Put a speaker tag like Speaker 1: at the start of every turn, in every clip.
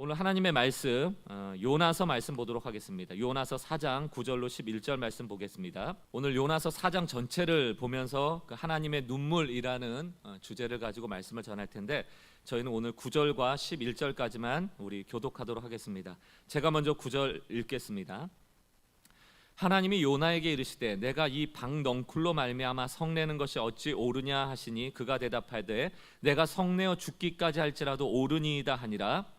Speaker 1: 오늘 하나님의 말씀 요나서 말씀 보도록 하겠습니다. 요나서 4장 9절로 11절 말씀 보겠습니다. 오늘 요나서 4장 전체를 보면서 그 하나님의 눈물이라는 주제를 가지고 말씀을 전할 텐데 저희는 오늘 9절과 11절까지만 우리 교독하도록 하겠습니다. 제가 먼저 9절 읽겠습니다. 하나님이 요나에게 이르시되 내가 이 방넝쿨로 말미암아 성내는 것이 어찌 옳으냐 하시니 그가 대답하되 내가 성내어 죽기까지 할지라도 옳으니이다 하니라.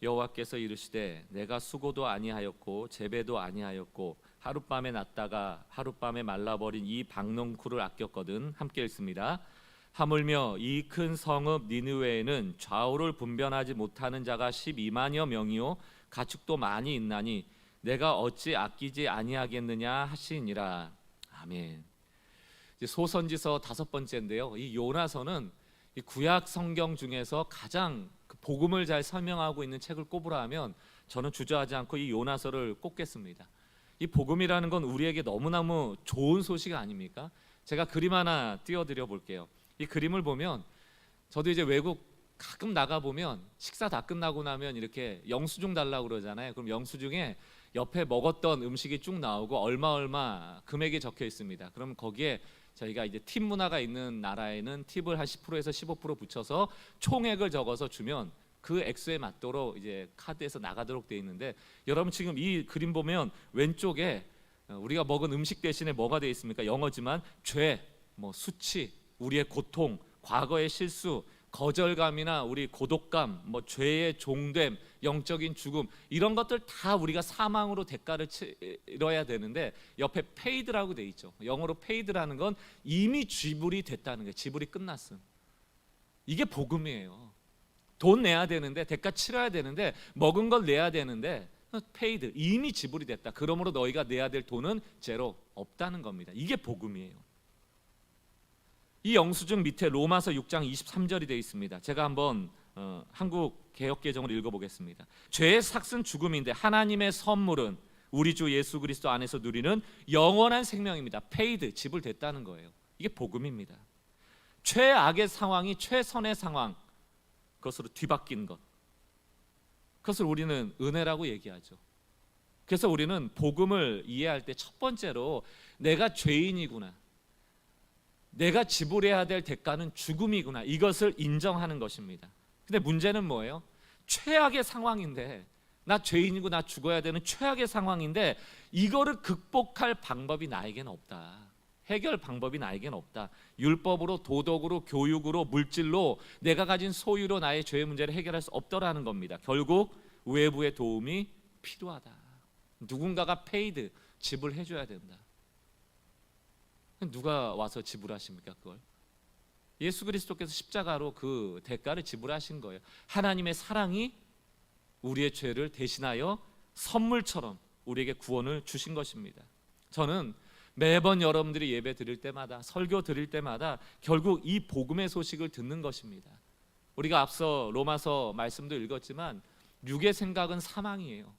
Speaker 1: 여호와께서 이르시되 내가 수고도 아니하였고 재배도 아니하였고 하룻밤에 났다가 하룻밤에 말라버린 이 방넝쿨을 아꼈거든. 함께 읽습니다. 하물며 이 큰 성읍 니느웨에는 좌우를 분별하지 못하는 자가 12만여 명이요 가축도 많이 있나니 내가 어찌 아끼지 아니하겠느냐 하시니라. 아멘. 소선지서 5번째인데요. 이 요나서는 이 구약 성경 중에서 가장 복음을 잘 설명하고 있는 책을 꼽으라 하면 저는 주저하지 않고 이 요나서를 꼽겠습니다. 이 복음이라는 건 우리에게 너무너무 좋은 소식 아닙니까? 제가 그림 하나 띄워드려 볼게요. 이 그림을 보면 저도 이제 외국 가끔 나가 보면 식사 다 끝나고 나면 이렇게 영수증 달라고 그러잖아요. 그럼 영수증에 옆에 먹었던 음식이 쭉 나오고 얼마 금액이 적혀 있습니다. 그럼 거기에 저희가 이제 팁 문화가 있는 나라에는 팁을 한 10%에서 15% 붙여서 총액을 적어서 주면 그 액수에 맞도록 이제 카드에서 나가도록 되어 있는데, 여러분 지금 이 그림 보면 왼쪽에 우리가 먹은 음식 대신에 뭐가 되어 있습니까? 영어지만 죄, 수치, 우리의 고통, 과거의 실수, 거절감이나 우리 고독감, 죄의 종됨, 영적인 죽음, 이런 것들 다 우리가 사망으로 대가를 치러야 되는데 옆에 paid라고 돼 있죠. 영어로 paid라는 건 이미 지불이 됐다는 거예요. 지불이 끝났음. 이게 복음이에요. 돈 내야 되는데, 대가 치러야 되는데, 먹은 걸 내야 되는데 paid, 이미 지불이 됐다. 그러므로 너희가 내야 될 돈은 제로, 없다는 겁니다. 이게 복음이에요. 이 영수증 밑에 로마서 6장 23절이 되어 있습니다. 제가 한번 한국 개역개정을 읽어보겠습니다. 죄의 삭은 죽음인데 하나님의 선물은 우리 주 예수 그리스도 안에서 누리는 영원한 생명입니다. 페이드, 지불됐다는 거예요. 이게 복음입니다. 최악의 상황이 최선의 상황, 그것으로 뒤바뀐 것, 그것을 우리는 은혜라고 얘기하죠. 그래서 우리는 복음을 이해할 때 첫 번째로 내가 죄인이구나, 내가 지불해야 될 대가는 죽음이구나, 이것을 인정하는 것입니다. 근데 문제는 뭐예요? 최악의 상황인데, 나 죄인이고 나 죽어야 되는 최악의 상황인데 이거를 극복할 방법이 나에게는 없다. 해결 방법이 나에게는 없다. 율법으로, 도덕으로, 교육으로, 물질로, 내가 가진 소유로 나의 죄의 문제를 해결할 수 없더라는 겁니다. 결국 외부의 도움이 필요하다. 누군가가 페이드, 지불해 줘야 된다. 누가 와서 지불하십니까? 그걸 예수 그리스도께서 십자가로 그 대가를 지불하신 거예요. 하나님의 사랑이 우리의 죄를 대신하여 선물처럼 우리에게 구원을 주신 것입니다. 저는 매번 여러분들이 예배 드릴 때마다, 설교 드릴 때마다 결국 이 복음의 소식을 듣는 것입니다. 우리가 앞서 로마서 말씀도 읽었지만 육의 생각은 사망이에요.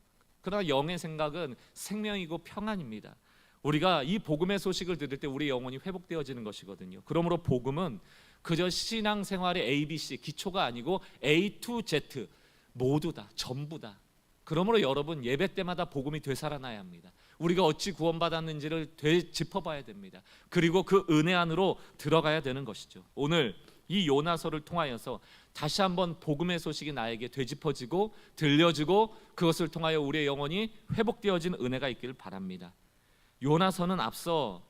Speaker 1: 그러나 영의 생각은 생명이고 평안입니다. 우리가 이 복음의 소식을 들을 때 우리 영혼이 회복되어지는 것이거든요. 그러므로 복음은 그저 신앙생활의 ABC, 기초가 아니고 A to Z, 모두다, 전부다. 그러므로 여러분 예배 때마다 복음이 되살아나야 합니다. 우리가 어찌 구원받았는지를 되짚어봐야 됩니다. 그리고 그 은혜 안으로 들어가야 되는 것이죠. 오늘 이 요나서를 통하여서 다시 한번 복음의 소식이 나에게 되짚어지고 들려지고 그것을 통하여 우리의 영혼이 회복되어지는 은혜가 있기를 바랍니다. 요나서는 앞서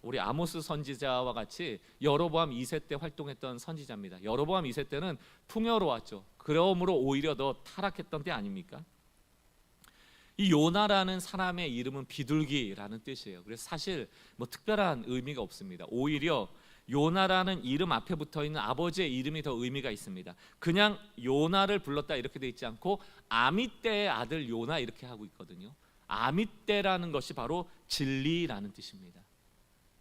Speaker 1: 우리 아모스 선지자와 같이 여로보암 2세 때 활동했던 선지자입니다. 여로보암 2세 때는 풍요로웠죠. 그러므로 오히려 더 타락했던 때 아닙니까? 이 요나라는 사람의 이름은 비둘기라는 뜻이에요. 그래서 사실 특별한 의미가 없습니다. 오히려 요나라는 이름 앞에 붙어있는 아버지의 이름이 더 의미가 있습니다. 그냥 요나를 불렀다 이렇게 돼 있지 않고 아미떼의 아들 요나 이렇게 하고 있거든요. 아미떼라는 것이 바로 진리라는 뜻입니다.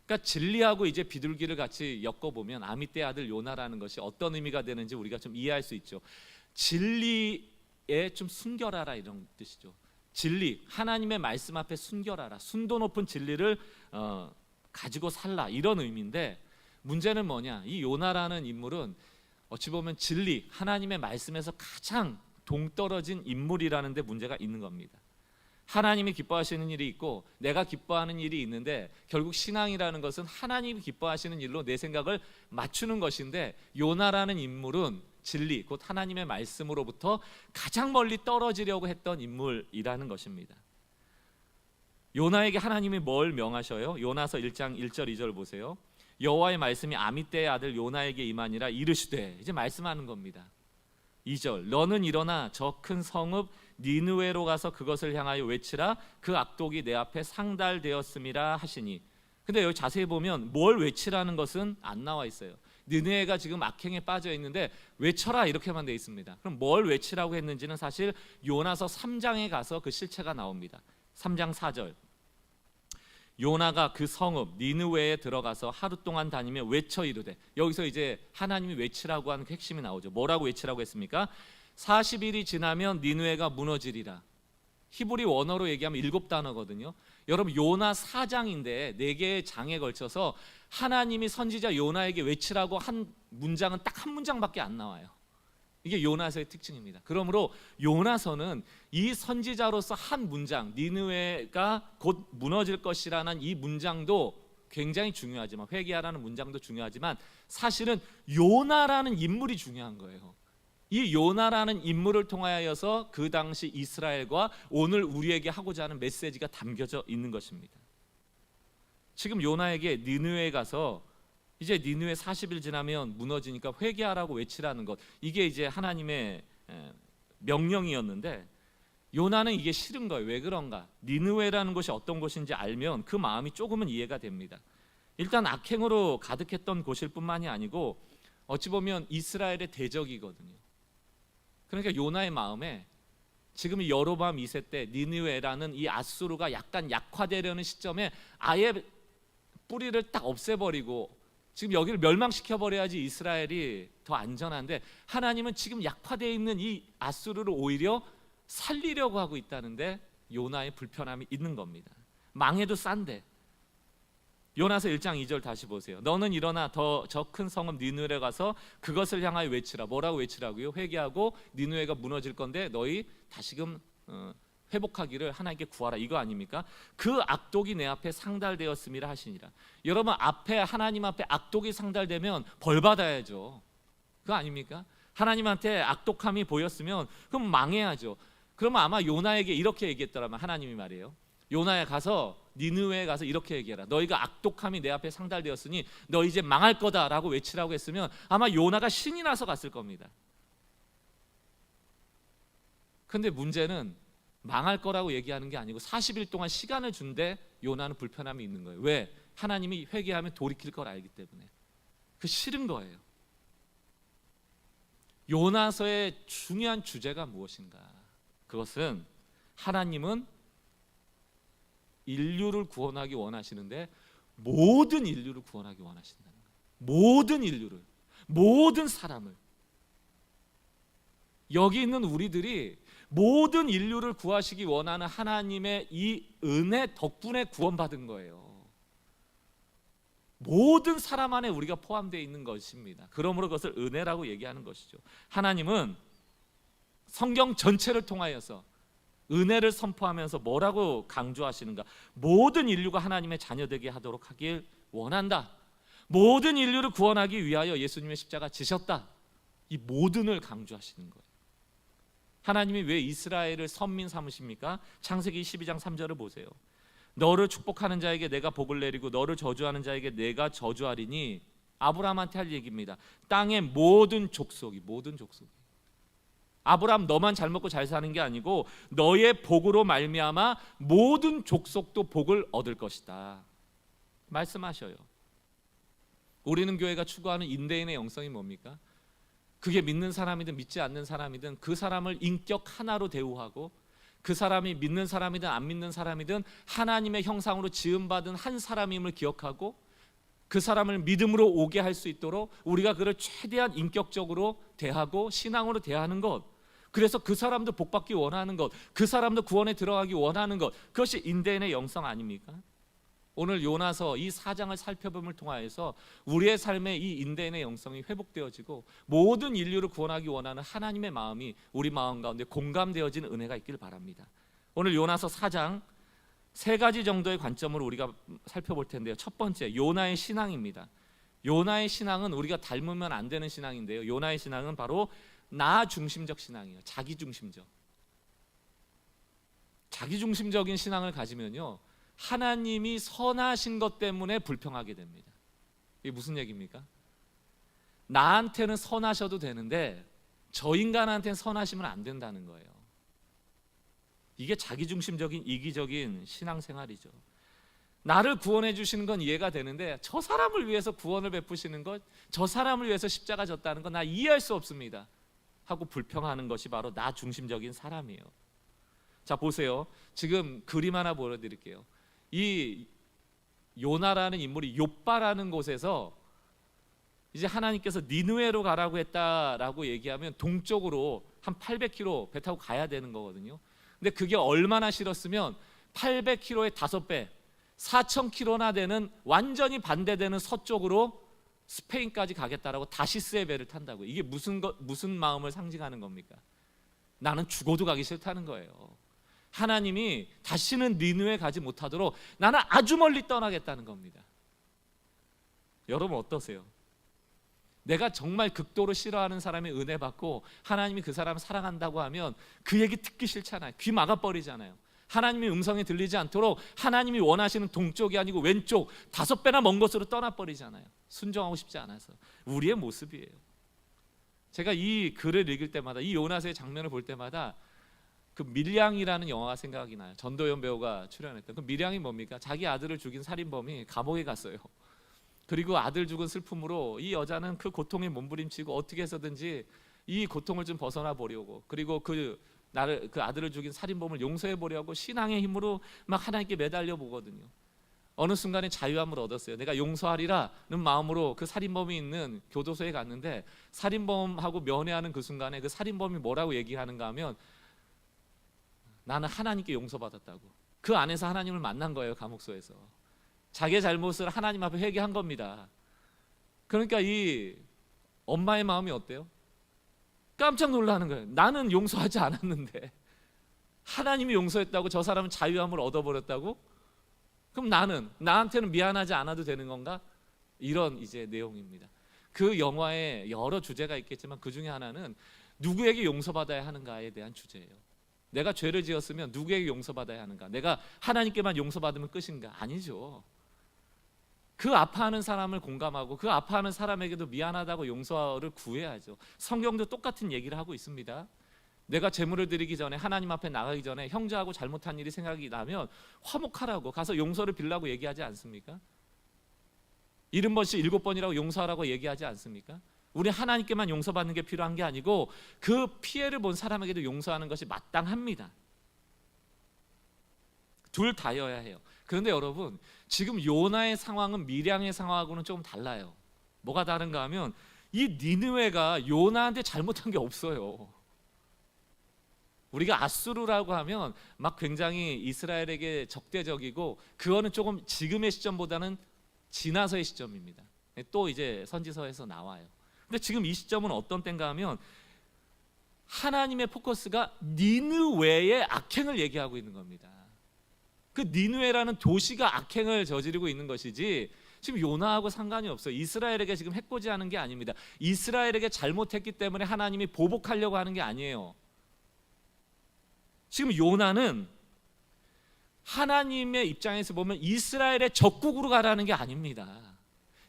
Speaker 1: 그러니까 진리하고 이제 비둘기를 같이 엮어보면 아미떼의 아들 요나라는 것이 어떤 의미가 되는지 우리가 좀 이해할 수 있죠. 진리에 좀 순결하라 이런 뜻이죠. 진리, 하나님의 말씀 앞에 순결하라, 순도 높은 진리를 가지고 살라, 이런 의미인데 문제는 뭐냐? 이 요나라는 인물은 어찌 보면 진리, 하나님의 말씀에서 가장 동떨어진 인물이라는 데 문제가 있는 겁니다. 하나님이 기뻐하시는 일이 있고 내가 기뻐하는 일이 있는데, 결국 신앙이라는 것은 하나님이 기뻐하시는 일로 내 생각을 맞추는 것인데, 요나라는 인물은 진리 곧 하나님의 말씀으로부터 가장 멀리 떨어지려고 했던 인물이라는 것입니다. 요나에게 하나님이 뭘 명하셔요? 요나서 1장 1절 2절 보세요. 여호와의 말씀이 아미떼의 아들 요나에게 임하니라 이르시되, 이제 말씀하는 겁니다. 2절, 너는 일어나 저 큰 성읍 니느웨로 가서 그것을 향하여 외치라. 그 악독이 내 앞에 상달되었음이라 하시니. 근데 여기 자세히 보면 뭘 외치라는 것은 안 나와 있어요. 니느웨가 지금 악행에 빠져 있는데 외쳐라 이렇게만 돼 있습니다. 그럼 뭘 외치라고 했는지는 사실 요나서 3장에 가서 그 실체가 나옵니다. 3장 4절, 요나가 그 성읍 니느웨에 들어가서 하루 동안 다니며 외쳐 이르되. 여기서 이제 하나님이 외치라고 하는 그 핵심이 나오죠. 뭐라고 외치라고 했습니까? 40일이 지나면 니느웨가 무너지리라. 히브리 원어로 얘기하면 7단어거든요. 여러분, 요나 4장인데 4개의 장에 걸쳐서 하나님이 선지자 요나에게 외치라고 한 문장은 딱 한 문장밖에 안 나와요. 이게 요나서의 특징입니다. 그러므로 요나서는 이 선지자로서 한 문장, 니느웨가 곧 무너질 것이라는 이 문장도 굉장히 중요하지만, 회개하라는 문장도 중요하지만, 사실은 요나라는 인물이 중요한 거예요. 이 요나라는 인물을 통하여서 그 당시 이스라엘과 오늘 우리에게 하고자 하는 메시지가 담겨져 있는 것입니다. 지금 요나에게 니느웨에 가서 이제 니느웨 40일 지나면 무너지니까 회개하라고 외치라는 것, 이게 이제 하나님의 명령이었는데, 요나는 이게 싫은 거예요. 왜 그런가? 니느웨라는 곳이 어떤 곳인지 알면 그 마음이 조금은 이해가 됩니다. 일단 악행으로 가득했던 곳일 뿐만이 아니고 어찌 보면 이스라엘의 대적이거든요. 그러니까 요나의 마음에 지금 여로보암 2세 때 니느웨라는 이 아수르가 약간 약화되려는 시점에 아예 뿌리를 딱 없애버리고 지금 여기를 멸망시켜버려야지 이스라엘이 더 안전한데, 하나님은 지금 약화되어 있는 이 아수르를 오히려 살리려고 하고 있다는데 요나의 불편함이 있는 겁니다. 망해도 싼데. 요나서 1장 2절 다시 보세요. 너는 일어나 더 저 큰 성읍 니느웨에 가서 그것을 향하여 외치라. 뭐라고 외치라고요? 회개하고 니느웨가 무너질 건데 너희 다시금 회복하기를 하나님께 구하라, 이거 아닙니까? 그 악독이 내 앞에 상달되었음이라 하시니라. 여러분, 앞에 하나님 앞에 악독이 상달되면 벌 받아야죠. 그거 아닙니까? 하나님한테 악독함이 보였으면 그럼 망해야죠. 그러면 아마 요나에게 이렇게 얘기했더라면, 하나님이 말이에요, 요나야 가서 니느웨에 가서 이렇게 얘기해라. 너희가 악독함이 내 앞에 상달되었으니 너 이제 망할 거다라고 외치라고 했으면 아마 요나가 신이 나서 갔을 겁니다. 근데 문제는 망할 거라고 얘기하는 게 아니고 40일 동안 시간을 준데 요나는 불편함이 있는 거예요. 왜? 하나님이 회개하면 돌이킬 걸 알기 때문에. 그 싫은 거예요. 요나서의 중요한 주제가 무엇인가? 그것은 하나님은 인류를 구원하기 원하시는데 모든 인류를 구원하기 원하신다는 거예요. 모든 인류를, 모든 사람을. 여기 있는 우리들이 모든 인류를 구하시기 원하는 하나님의 이 은혜 덕분에 구원받은 거예요. 모든 사람 안에 우리가 포함되어 있는 것입니다. 그러므로 그것을 은혜라고 얘기하는 것이죠. 하나님은 성경 전체를 통하여서 은혜를 선포하면서 뭐라고 강조하시는가? 모든 인류가 하나님의 자녀되게 하도록 하길 원한다. 모든 인류를 구원하기 위하여 예수님의 십자가 지셨다. 이 모든을 강조하시는 거예요. 하나님이 왜 이스라엘을 선민 삼으십니까? 창세기 12장 3절을 보세요. 너를 축복하는 자에게 내가 복을 내리고 너를 저주하는 자에게 내가 저주하리니. 아브라함한테 할 얘기입니다. 땅의 모든 족속이, 모든 족속이. 아브라함 너만 잘 먹고 잘 사는 게 아니고 너의 복으로 말미암아 모든 족속도 복을 얻을 것이다 말씀하셔요. 우리는 교회가 추구하는 인대인의 영성이 뭡니까? 그게 믿는 사람이든 믿지 않는 사람이든 그 사람을 인격 하나로 대우하고, 그 사람이 믿는 사람이든 안 믿는 사람이든 하나님의 형상으로 지음받은 한 사람임을 기억하고, 그 사람을 믿음으로 오게 할 수 있도록 우리가 그를 최대한 인격적으로 대하고 신앙으로 대하는 것, 그래서 그 사람도 복받기 원하는 것, 그 사람도 구원에 들어가기 원하는 것, 그것이 인대인의 영성 아닙니까? 오늘 요나서 이 4장을 살펴봄을 통하여서 우리의 삶의 이 인대인의 영성이 회복되어지고 모든 인류를 구원하기 원하는 하나님의 마음이 우리 마음 가운데 공감되어지는 은혜가 있기를 바랍니다. 오늘 요나서 4장 세 가지 정도의 관점으로 우리가 살펴볼 텐데요. 첫 번째, 요나의 신앙입니다. 요나의 신앙은 우리가 닮으면 안 되는 신앙인데요. 요나의 신앙은 바로 나 중심적 신앙이에요. 자기 중심적. 자기 중심적인 신앙을 가지면요, 하나님이 선하신 것 때문에 불평하게 됩니다. 이게 무슨 얘기입니까? 나한테는 선하셔도 되는데 저 인간한테는 선하시면 안 된다는 거예요. 이게 자기중심적인 이기적인 신앙생활이죠. 나를 구원해 주시는 건 이해가 되는데 저 사람을 위해서 구원을 베푸시는 것, 저 사람을 위해서 십자가 졌다는 건 나 이해할 수 없습니다 하고 불평하는 것이 바로 나 중심적인 사람이에요. 자, 보세요. 지금 그림 하나 보여드릴게요. 이 요나라는 인물이 욥바라는 곳에서 이제 하나님께서 니느웨로 가라고 했다라고 얘기하면 동쪽으로 한 800km 배 타고 가야 되는 거거든요. 근데 그게 얼마나 싫었으면 800km의 5배 4000km나 되는 완전히 반대되는 서쪽으로 스페인까지 가겠다라고 다시스의 배를 탄다고. 이게 무슨 마음을 상징하는 겁니까? 나는 죽어도 가기 싫다는 거예요. 하나님이 다시는 니느웨 가지 못하도록 나는 아주 멀리 떠나겠다는 겁니다. 여러분 어떠세요? 내가 정말 극도로 싫어하는 사람의 은혜 받고 하나님이 그 사람을 사랑한다고 하면 그 얘기 듣기 싫잖아요. 귀 막아버리잖아요. 하나님의 음성이 들리지 않도록 하나님이 원하시는 동쪽이 아니고 왼쪽 5배나 먼 곳으로 떠나버리잖아요. 순종하고 싶지 않아서. 우리의 모습이에요. 제가 이 글을 읽을 때마다, 이 요나서의 장면을 볼 때마다 그 밀양이라는 영화가 생각이 나요. 전도연 배우가 출연했던 그 밀양이 뭡니까? 자기 아들을 죽인 살인범이 감옥에 갔어요. 그리고 아들 죽은 슬픔으로 이 여자는 그 고통에 몸부림치고 어떻게 해서든지 이 고통을 좀 벗어나 보려고, 그리고 그 아들을 죽인 살인범을 용서해 보려고 신앙의 힘으로 막 하나님께 매달려 보거든요. 어느 순간에 자유함을 얻었어요. 내가 용서하리라는 마음으로 그 살인범이 있는 교도소에 갔는데 살인범하고 면회하는 그 순간에 그 살인범이 뭐라고 얘기하는가 하면 나는 하나님께 용서받았다고. 그 안에서 하나님을 만난 거예요. 감옥소에서 자기의 잘못을 하나님 앞에 회개한 겁니다. 그러니까 이 엄마의 마음이 어때요? 깜짝 놀라는 거예요. 나는 용서하지 않았는데 하나님이 용서했다고 저 사람은 자유함을 얻어버렸다고? 그럼 나한테는 미안하지 않아도 되는 건가? 이런 이제 내용입니다. 그 영화에 여러 주제가 있겠지만 그 중에 하나는 누구에게 용서받아야 하는가에 대한 주제예요. 내가 죄를 지었으면 누구에게 용서받아야 하는가? 내가 하나님께만 용서받으면 끝인가? 아니죠. 그 아파하는 사람을 공감하고 그 아파하는 사람에게도 미안하다고 용서를 구해야죠. 성경도 똑같은 얘기를 하고 있습니다. 내가 제물을 드리기 전에, 하나님 앞에 나가기 전에 형제하고 잘못한 일이 생각이 나면 화목하라고 가서 용서를 빌라고 얘기하지 않습니까? 70번씩 7번이라고 용서하라고 얘기하지 않습니까? 우리 하나님께만 용서받는 게 필요한 게 아니고 그 피해를 본 사람에게도 용서하는 것이 마땅합니다. 둘 다여야 해요. 그런데 여러분, 지금 요나의 상황은 밀양의 상황하고는 조금 달라요. 뭐가 다른가 하면 이 니느웨가 요나한테 잘못한 게 없어요. 우리가 아수르라고 하면 막 굉장히 이스라엘에게 적대적이고 그거는 조금 지금의 시점보다는 지나서의 시점입니다. 또 이제 선지서에서 나와요. 근데 지금 이 시점은 어떤 때인가 하면 하나님의 포커스가 니느웨의 악행을 얘기하고 있는 겁니다. 그 니느웨라는 도시가 악행을 저지르고 있는 것이지 지금 요나하고 상관이 없어요. 이스라엘에게 지금 해코지하는 게 아닙니다. 이스라엘에게 잘못했기 때문에 하나님이 보복하려고 하는 게 아니에요. 지금 요나는 하나님의 입장에서 보면 이스라엘의 적국으로 가라는 게 아닙니다.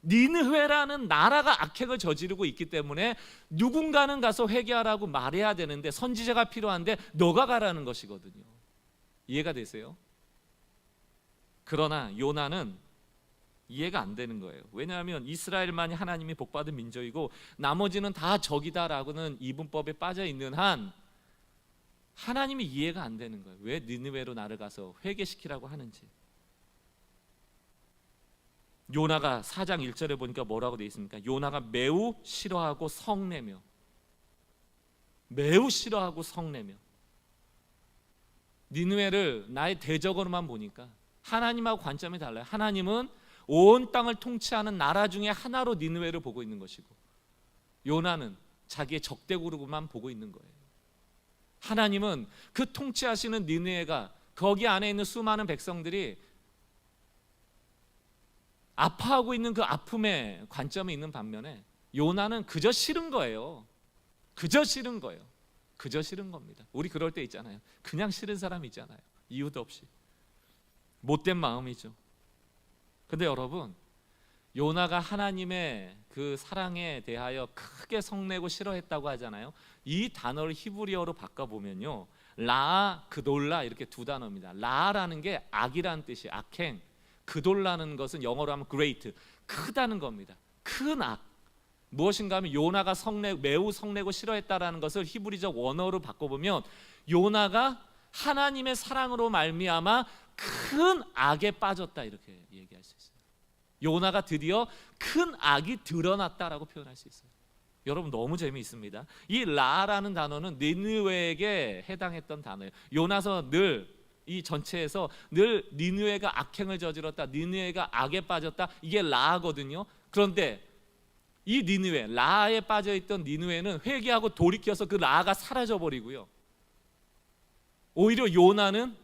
Speaker 1: 니느웨라는 나라가 악행을 저지르고 있기 때문에 누군가는 가서 회개하라고 말해야 되는데 선지자가 필요한데 너가 가라는 것이거든요. 이해가 되세요? 그러나 요나는 이해가 안 되는 거예요. 왜냐하면 이스라엘만이 하나님이 복받은 민족이고 나머지는 다 적이다라고는 이분법에 빠져 있는 한 하나님이 이해가 안 되는 거예요. 왜 니느웨로 나를 가서 회개시키라고 하는지. 요나가 4장 1절에 보니까 뭐라고 되어 있습니까? 요나가 매우 싫어하고 성내며, 매우 싫어하고 성내며. 니느웨를 나의 대적으로만 보니까 하나님하고 관점이 달라요. 하나님은 온 땅을 통치하는 나라 중에 하나로 니느웨를 보고 있는 것이고, 요나는 자기의 적대국으로만 보고 있는 거예요. 하나님은 그 통치하시는 니느웨가, 거기 안에 있는 수많은 백성들이 아파하고 있는 그 아픔에 관점이 있는 반면에 요나는 그저 싫은 거예요. 그저 싫은 거예요. 그저 싫은 겁니다. 우리 그럴 때 있잖아요. 그냥 싫은 사람 있잖아요. 이유도 없이. 못된 마음이죠. 근데 여러분, 요나가 하나님의 그 사랑에 대하여 크게 성내고 싫어했다고 하잖아요. 이 단어를 히브리어로 바꿔보면요, 라, 그돌라, 이렇게 두 단어입니다. 라라는 게 악이라는 뜻이 악행, 그돌라는 것은 영어로 하면 great, 크다는 겁니다. 큰 악. 무엇인가 하면 요나가 매우 성내고 싫어했다라는 것을 히브리적 원어로 바꿔보면, 요나가 하나님의 사랑으로 말미암아 큰 악에 빠졌다, 이렇게 얘기할 수 있어요. 요나가 드디어 큰 악이 드러났다라고 표현할 수 있어요. 여러분, 너무 재미있습니다. 이 라라는 단어는 니느웨에게 해당했던 단어예요. 요나서 이 전체에서 늘 니느웨가 악행을 저질렀다, 니느웨가 악에 빠졌다, 이게 라거든요. 그런데 이 니느웨, 라에 빠져있던 니느웨는 회개하고 돌이켜서 그 라가 사라져버리고요, 오히려 요나는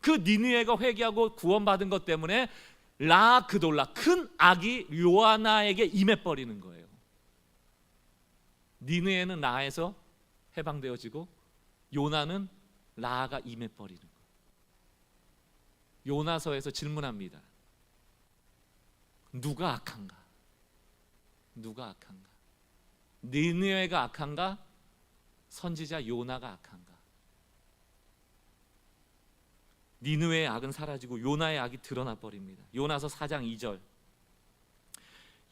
Speaker 1: 그 니느웨가 회개하고 구원받은 것 때문에 라, 그돌라, 큰 악이 요나에게 임해버리는 거예요. 니느웨는 라에서 해방되어지고 요나는 라가 임해버리는 거예요. 요나서에서 질문합니다. 누가 악한가? 누가 악한가? 니느웨가 악한가? 선지자 요나가 악한가? 니느웨의 악은 사라지고 요나의 악이 드러나 버립니다. 요나서 4장 2절.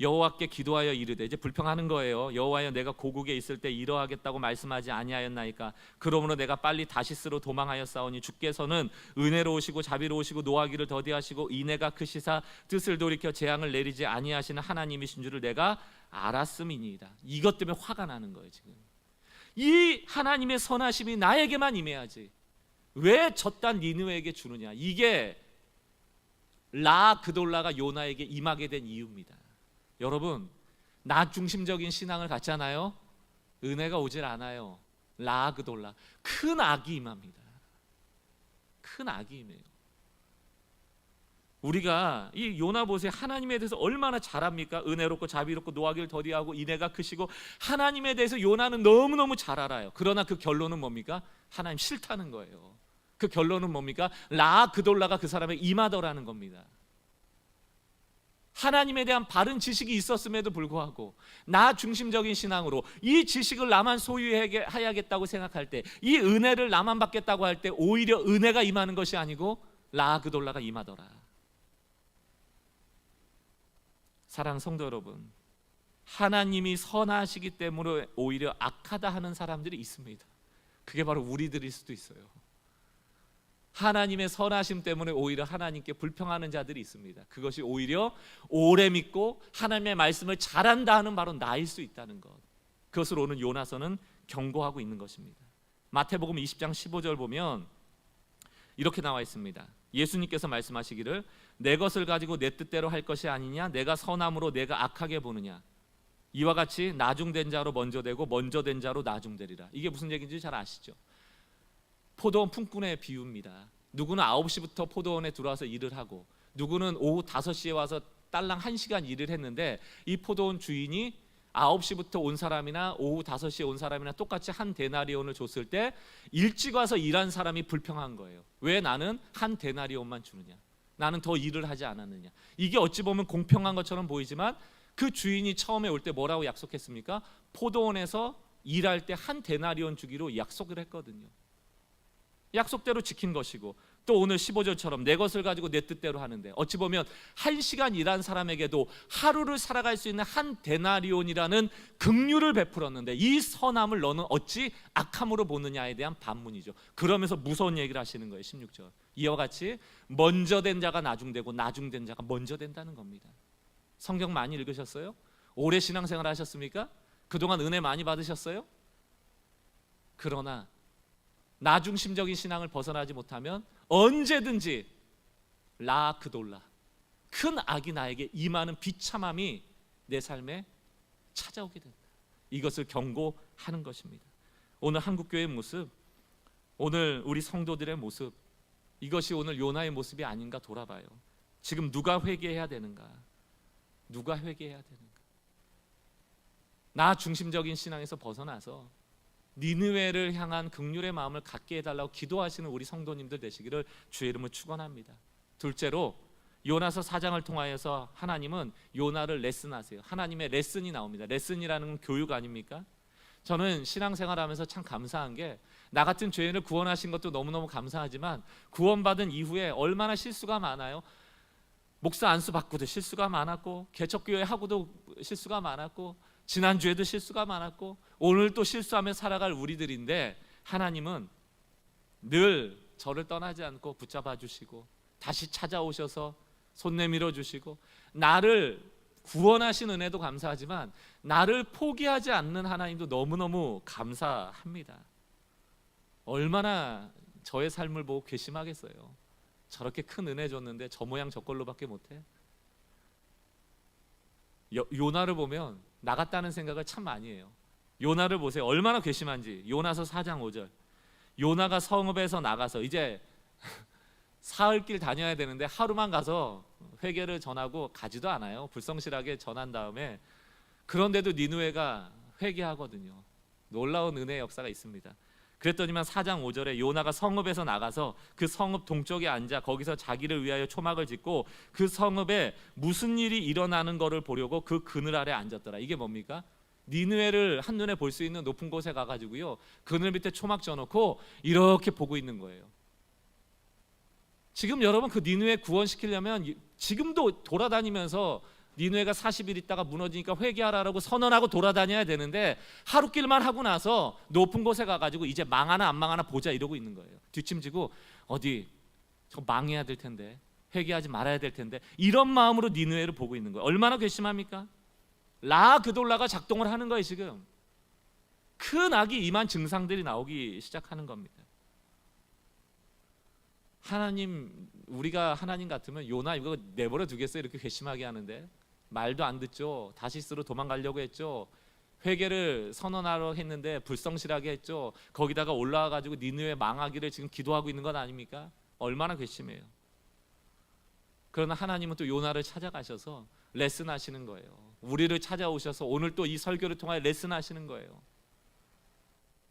Speaker 1: 여호와께 기도하여 이르되, 이제 불평하는 거예요. 여호와여, 내가 고국에 있을 때 이러하겠다고 말씀하지 아니하였나이까? 그러므로 내가 빨리 다시스로 도망하였사오니 주께서는 은혜로우시고 자비로우시고 노하기를 더디하시고 인애가 크시사 뜻을 돌이켜 재앙을 내리지 아니하시는 하나님이신 줄을 내가 알았음이니이다. 이것 때문에 화가 나는 거예요. 지금 이 하나님의 선하심이 나에게만 임해야지 왜 저딴 니느웨에게 주느냐. 이게 라, 그돌라가 요나에게 임하게 된 이유입니다. 여러분, 나 중심적인 신앙을 갖잖아요. 은혜가 오질 않아요. 라, 그돌라, 큰 악이 임합니다. 큰 악이 임해요. 우리가 이 요나 보세요. 하나님에 대해서 얼마나 잘합니까? 은혜롭고 자비롭고 노하기를 더디하고 인애가 크시고, 하나님에 대해서 요나는 너무너무 잘 알아요. 그러나 그 결론은 뭡니까? 하나님 싫다는 거예요. 그 결론은 뭡니까? 라, 그돌라가 그 사람에게 임하더라는 겁니다. 하나님에 대한 바른 지식이 있었음에도 불구하고 나 중심적인 신앙으로 이 지식을 나만 소유해야겠다고 생각할 때, 이 은혜를 나만 받겠다고 할 때 오히려 은혜가 임하는 것이 아니고 라, 그돌라가 임하더라. 사랑하는 성도 여러분, 하나님이 선하시기 때문에 오히려 악하다 하는 사람들이 있습니다. 그게 바로 우리들일 수도 있어요. 하나님의 선하심 때문에 오히려 하나님께 불평하는 자들이 있습니다. 그것이 오히려 오래 믿고 하나님의 말씀을 잘한다 하는 바로 나일 수 있다는 것, 그것을 오늘 요나서는 경고하고 있는 것입니다. 마태복음 20장 15절 보면 이렇게 나와 있습니다. 예수님께서 말씀하시기를, 내 것을 가지고 내 뜻대로 할 것이 아니냐? 내가 선함으로 내가 악하게 보느냐? 이와 같이 나중된 자로 먼저 되고 먼저 된 자로 나중되리라. 이게 무슨 얘기인지 잘 아시죠? 포도원 품꾼의 비유입니다. 누구는 9시부터 포도원에 들어와서 일을 하고, 누구는 오후 5시에 와서 딸랑 1시간 일을 했는데, 이 포도원 주인이 9시부터 온 사람이나 오후 5시에 온 사람이나 똑같이 한 데나리온을 줬을 때 일찍 와서 일한 사람이 불평한 거예요. 왜 나는 한 데나리온만 주느냐? 나는 더 일을 하지 않았느냐? 이게 어찌 보면 공평한 것처럼 보이지만 그 주인이 처음에 올 때 뭐라고 약속했습니까? 포도원에서 일할 때 한 데나리온 주기로 약속을 했거든요. 약속대로 지킨 것이고, 또 오늘 15절처럼 내 것을 가지고 내 뜻대로 하는데, 어찌 보면 1시간 일한 사람에게도 하루를 살아갈 수 있는 한 데나리온이라는 긍휼을 베풀었는데, 이 선함을 너는 어찌 악함으로 보느냐에 대한 반문이죠. 그러면서 무서운 얘기를 하시는 거예요. 16절. 이와 같이 먼저 된 자가 나중되고 나중된 자가 먼저 된다는 겁니다. 성경 많이 읽으셨어요? 오래 신앙생활 하셨습니까? 그동안 은혜 많이 받으셨어요? 그러나 나중심적인 신앙을 벗어나지 못하면 언제든지 라그돌라, 큰 악이 나에게 임하는 비참함이 내 삶에 찾아오게 된다. 이것을 경고하는 것입니다. 오늘 한국교회의 모습, 오늘 우리 성도들의 모습, 이것이 오늘 요나의 모습이 아닌가 돌아봐요. 지금 누가 회개해야 되는가? 누가 회개해야 되는가? 나 중심적인 신앙에서 벗어나서 니느웨를 향한 긍휼의 마음을 갖게 해달라고 기도하시는 우리 성도님들 되시기를 주의 이름으로 축원합니다. 둘째로 요나서 4장을 통하여서 하나님은 요나를 레슨하세요. 하나님의 레슨이 나옵니다. 레슨이라는 건 교육 아닙니까? 저는 신앙생활하면서 참 감사한 게, 나 같은 죄인을 구원하신 것도 너무너무 감사하지만 구원받은 이후에 얼마나 실수가 많아요. 목사 안수 받고도 실수가 많았고, 개척교회 하고도 실수가 많았고, 지난주에도 실수가 많았고, 오늘 또 실수하며 살아갈 우리들인데, 하나님은 늘 저를 떠나지 않고 붙잡아 주시고 다시 찾아오셔서 손 내밀어 주시고, 나를 구원하신 은혜도 감사하지만 나를 포기하지 않는 하나님도 너무너무 감사합니다. 얼마나 저의 삶을 보고 괘씸하겠어요. 저렇게 큰 은혜 줬는데 저 모양 저 꼴로밖에 못해. 요나를 보면 나갔다는 생각을 참 많이 해요. 요나를 보세요. 얼마나 괘씸한지. 요나서 4장 5절. 요나가 성읍에서 나가서 이제 사흘길 다녀야 되는데 하루만 가서 회개를 전하고 가지도 않아요. 불성실하게 전한 다음에, 그런데도 니느웨가 회개하거든요. 놀라운 은혜의 역사가 있습니다. 그랬더니만 4장 5절에 요나가 성읍에서 나가서 그 성읍 동쪽에 앉아 거기서 자기를 위하여 초막을 짓고 그 성읍에 무슨 일이 일어나는 것을 보려고 그 그늘 아래 앉았더라. 이게 뭡니까? 니느웨를 한눈에 볼 수 있는 높은 곳에 가가지고요, 그늘 밑에 초막 져놓고 이렇게 보고 있는 거예요. 지금 여러분 그 니느웨 구원시키려면 지금도 돌아다니면서 니느웨가 40일 있다가 무너지니까 회개하라고 선언하고 돌아다녀야 되는데, 하루길만 하고 나서 높은 곳에 가가지고 이제 망하나 안 망하나 보자 이러고 있는 거예요. 뒷짐지고 어디 저 망해야 될 텐데, 회개하지 말아야 될 텐데, 이런 마음으로 니느웨를 보고 있는 거예요. 얼마나 괘씸합니까? 라그돌라가 작동을 하는 거예요. 지금 큰 악이 임한 증상들이 나오기 시작하는 겁니다. 하나님, 우리가 하나님 같으면 요나 이거 내버려 두겠어요? 이렇게 괘씸하게 하는데 말도 안 듣죠. 다시스로 도망가려고 했죠. 회개를 선언하려 했는데 불성실하게 했죠. 거기다가 올라와 가지고 니느웨 망하기를 지금 기도하고 있는 것 아닙니까? 얼마나 괘씸해요. 그러나 하나님은 또 요나를 찾아가셔서 레슨하시는 거예요. 우리를 찾아오셔서 오늘 또 이 설교를 통하여 레슨하시는 거예요.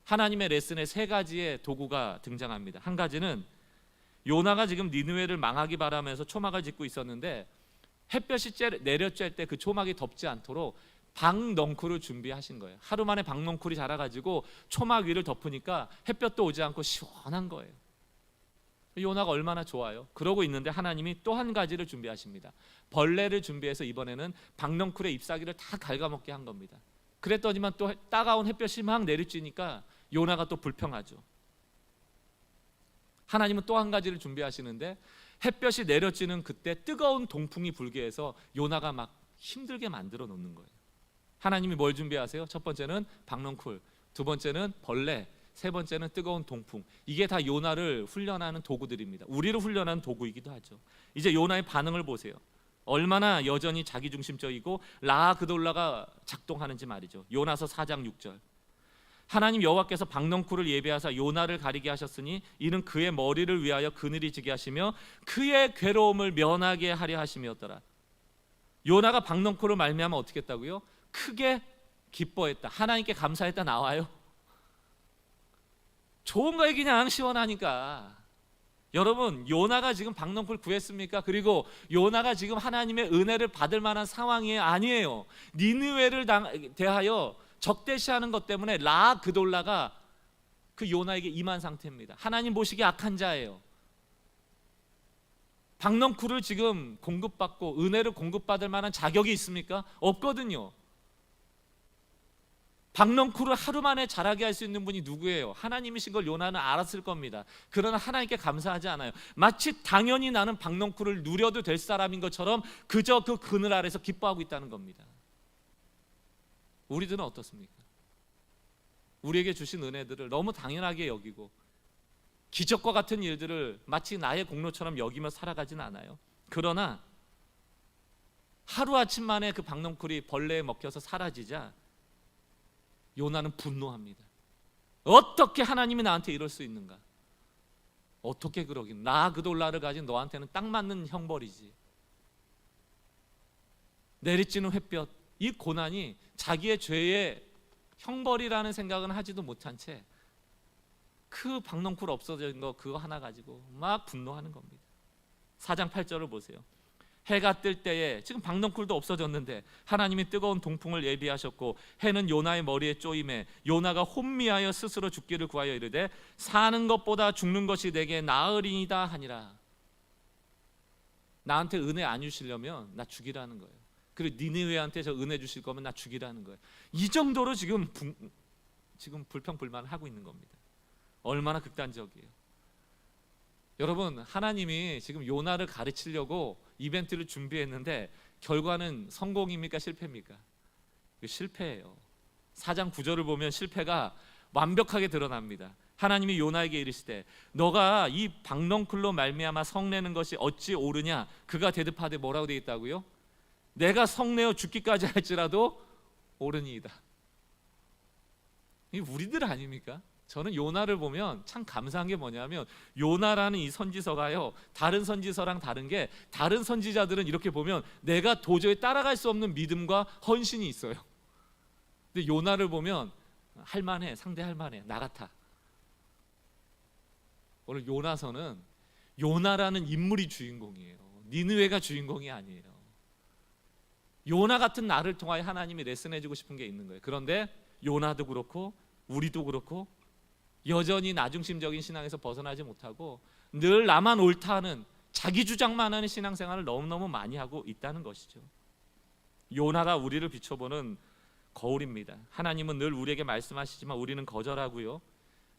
Speaker 1: 하나님의 레슨에 세 가지의 도구가 등장합니다. 한 가지는 요나가 지금 니느웨를 망하기 바라면서 초막을 짓고 있었는데, 햇볕이 내려쬐 때 그 초막이 덮지 않도록 박넝쿨을 준비하신 거예요. 하루 만에 박넝쿨이 자라가지고 초막 위를 덮으니까 햇볕도 오지 않고 시원한 거예요. 요나가 얼마나 좋아요. 그러고 있는데 하나님이 또 한 가지를 준비하십니다. 벌레를 준비해서 이번에는 박넝쿨의 잎사귀를 다 갉아먹게 한 겁니다. 그랬더니만 또 따가운 햇볕이 막 내리쬐니까 요나가 또 불평하죠. 하나님은 또 한 가지를 준비하시는데, 햇볕이 내려지는 그때 뜨거운 동풍이 불게 해서 요나가 막 힘들게 만들어 놓는 거예요. 하나님이 뭘 준비하세요? 첫 번째는 박넝쿨, 두 번째는 벌레, 세 번째는 뜨거운 동풍. 이게 다 요나를 훈련하는 도구들입니다. 우리를 훈련하는 도구이기도 하죠. 이제 요나의 반응을 보세요. 얼마나 여전히 자기중심적이고 라그돌라가 작동하는지 말이죠. 요나서 4장 6절. 하나님 여호와께서 박넝쿨을 예비하사 요나를 가리게 하셨으니 이는 그의 머리를 위하여 그늘이 지게 하시며 그의 괴로움을 면하게 하려 하심이었더라. 요나가 박넝쿨을 말미암아 어떻게 했다고요? 크게 기뻐했다. 하나님께 감사했다 나와요. 좋은 거에 그냥 시원하니까. 여러분, 요나가 지금 박넝쿨 구했습니까? 그리고 요나가 지금 하나님의 은혜를 받을 만한 상황이 아니에요. 니느웨를 대하여 적대시하는 것 때문에 라그돌라가 그 요나에게 임한 상태입니다. 하나님 보시기에 악한 자예요. 박넝쿨을 지금 공급받고 은혜를 공급받을 만한 자격이 있습니까? 없거든요. 박넝쿨을 하루 만에 자라게 할 수 있는 분이 누구예요? 하나님이신 걸 요나는 알았을 겁니다. 그러나 하나님께 감사하지 않아요. 마치 당연히 나는 박넝쿨을 누려도 될 사람인 것처럼 그저 그 그늘 아래서 기뻐하고 있다는 겁니다. 우리들은 어떻습니까? 우리에게 주신 은혜들을 너무 당연하게 여기고 기적과 같은 일들을 마치 나의 공로처럼 여기며 살아가진 않아요. 그러나 하루아침 만에 그 박넝쿨이 벌레에 먹혀서 사라지자 요나는 분노합니다. 어떻게 하나님이 나한테 이럴 수 있는가? 어떻게 그러긴, 나 그돌라를 가진 너한테는 딱 맞는 형벌이지. 내리쬐는 햇볕, 이 고난이 자기의 죄의 형벌이라는 생각은 하지도 못한 채 그 박넝쿨 없어진 거 그거 하나 가지고 막 분노하는 겁니다. 4장 8절을 보세요. 해가 뜰 때에, 지금 박넝쿨도 없어졌는데 하나님이 뜨거운 동풍을 예비하셨고 해는 요나의 머리에 쪼임에 요나가 혼미하여 스스로 죽기를 구하여 이르되 사는 것보다 죽는 것이 내게 나으리이다 하니라. 나한테 은혜 안 주시려면 나 죽이라는 거예요. 그리고 니느웨한테 저 은혜 주실 거면 나 죽이라는 거예요. 이 정도로 지금 불평불만을 하고 있는 겁니다. 얼마나 극단적이에요. 여러분, 하나님이 지금 요나를 가르치려고 이벤트를 준비했는데 결과는 성공입니까 실패입니까? 실패예요. 4장 9절을 보면 실패가 완벽하게 드러납니다. 하나님이 요나에게 이르시되 너가 이 박넝쿨로 말미암아 성내는 것이 어찌 옳으냐. 그가 대답하되 뭐라고 되어 있다고요? 내가 성내어 죽기까지 할지라도 옳으니이다. 이 우리들 아닙니까? 저는 요나를 보면 참 감사한 게 뭐냐면 요나라는 이 선지서가요, 다른 선지서랑 다른 게, 다른 선지자들은 이렇게 보면 내가 도저히 따라갈 수 없는 믿음과 헌신이 있어요. 근데 요나를 보면 할만해, 상대할 만해, 나 같아. 오늘 요나서는 요나라는 인물이 주인공이에요. 니느웨가 주인공이 아니에요. 요나 같은 나를 통하여 하나님이 레슨해주고 싶은 게 있는 거예요. 그런데 요나도 그렇고 우리도 그렇고 여전히 나중심적인 신앙에서 벗어나지 못하고 늘 나만 옳다 하는, 자기 주장만 하는 신앙생활을 너무너무 많이 하고 있다는 것이죠. 요나가 우리를 비춰보는 거울입니다. 하나님은 늘 우리에게 말씀하시지만 우리는 거절하고요,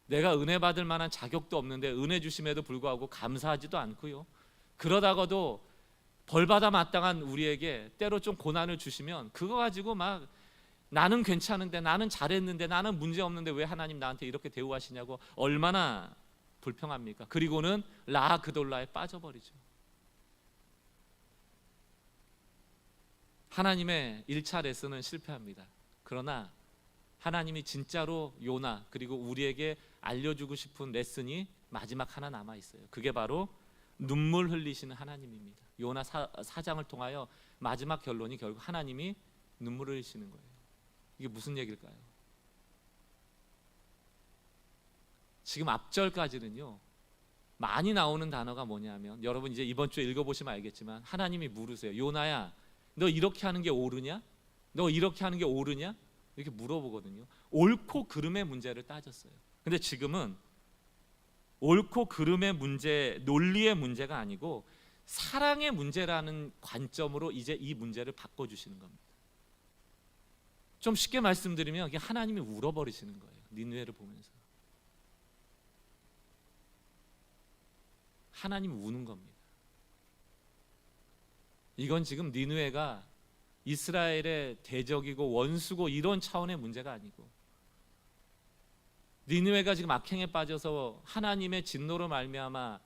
Speaker 1: 내가 은혜 받을 만한 자격도 없는데 은혜 주심에도 불구하고 감사하지도 않고요, 그러다가도 벌받아 마땅한 우리에게 때로 좀 고난을 주시면 그거 가지고 막 나는 괜찮은데, 나는 잘했는데, 나는 문제 없는데 왜 하나님 나한테 이렇게 대우하시냐고 얼마나 불평합니까? 그리고는 라 그돌라에 빠져버리죠. 하나님의 1차 레슨은 실패합니다. 그러나 하나님이 진짜로 요나 그리고 우리에게 알려주고 싶은 레슨이 마지막 하나 남아있어요. 그게 바로 눈물 흘리시는 하나님입니다. 요나 4장을 통하여 마지막 결론이 결국 하나님이 눈물을 흘리시는 거예요. 이게 무슨 얘기일까요? 지금 앞절까지는요 많이 나오는 단어가 뭐냐면, 여러분 이제 이번 주에 읽어보시면 알겠지만 하나님이 물으세요. 요나야, 너 이렇게 하는 게 옳으냐? 너 이렇게 하는 게 옳으냐? 이렇게 물어보거든요. 옳고 그름의 문제를 따졌어요. 근데 지금은 옳고 그름의 문제, 논리의 문제가 아니고 사랑의 문제라는 관점으로 이제 이 문제를 바꿔주시는 겁니다. 좀 쉽게 말씀드리면 이게 하나님이 울어버리시는 거예요. 니느웨를 보면서 하나님이 우는 겁니다. 이건 지금 니느웨가 이스라엘의 대적이고 원수고 이런 차원의 문제가 아니고, 니느웨가 지금 악행에 빠져서 하나님의 진노로 말미암아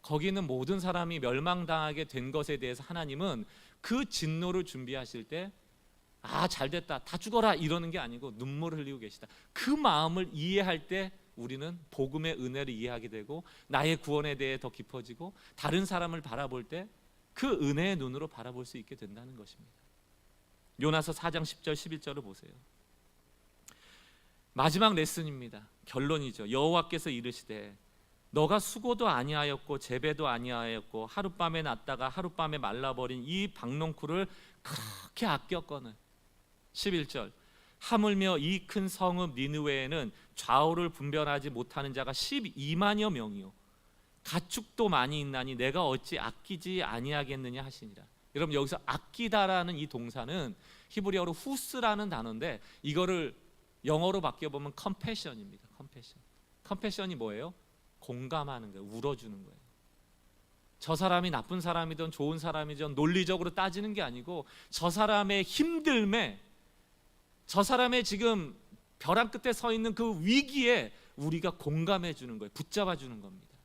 Speaker 1: 거기 있는 모든 사람이 멸망당하게 된 것에 대해서 하나님은 그 진노를 준비하실 때 잘됐다, 다 죽어라 이러는 게 아니고 눈물을 흘리고 계시다. 그 마음을 이해할 때 우리는 복음의 은혜를 이해하게 되고 나의 구원에 대해 더 깊어지고 다른 사람을 바라볼 때 그 은혜의 눈으로 바라볼 수 있게 된다는 것입니다. 요나서 4장 10절 11절을 보세요. 마지막 레슨입니다. 결론이죠. 여호와께서 이르시되 너가 수고도 아니하였고 재배도 아니하였고 하룻밤에 났다가 하룻밤에 말라버린 이 박넝쿨을 그렇게 아꼈거늘. 11절 하물며 이 큰 성읍 니느웨에는 좌우를 분별하지 못하는 자가 12만여 명이요 가축도 많이 있나니 내가 어찌 아끼지 아니하겠느냐 하시니라. 여러분 여기서 아끼다라는 이 동사는 히브리어로 후스라는 단어인데 이거를 영어로 바뀌어보면 컴패션입니다. 컴패션이 뭐예요? 공감하는 거예요. 울어주는 거예요. 저 사람이 나쁜 사람이든 좋은 사람이든 논리적으로 따지는 게 아니고 저 사람의 힘듦에, 저 사람의 지금 벼랑 끝에 서 있는 그 위기에 우리가 공감해 주는 거예요. 붙잡아 주는 겁니다.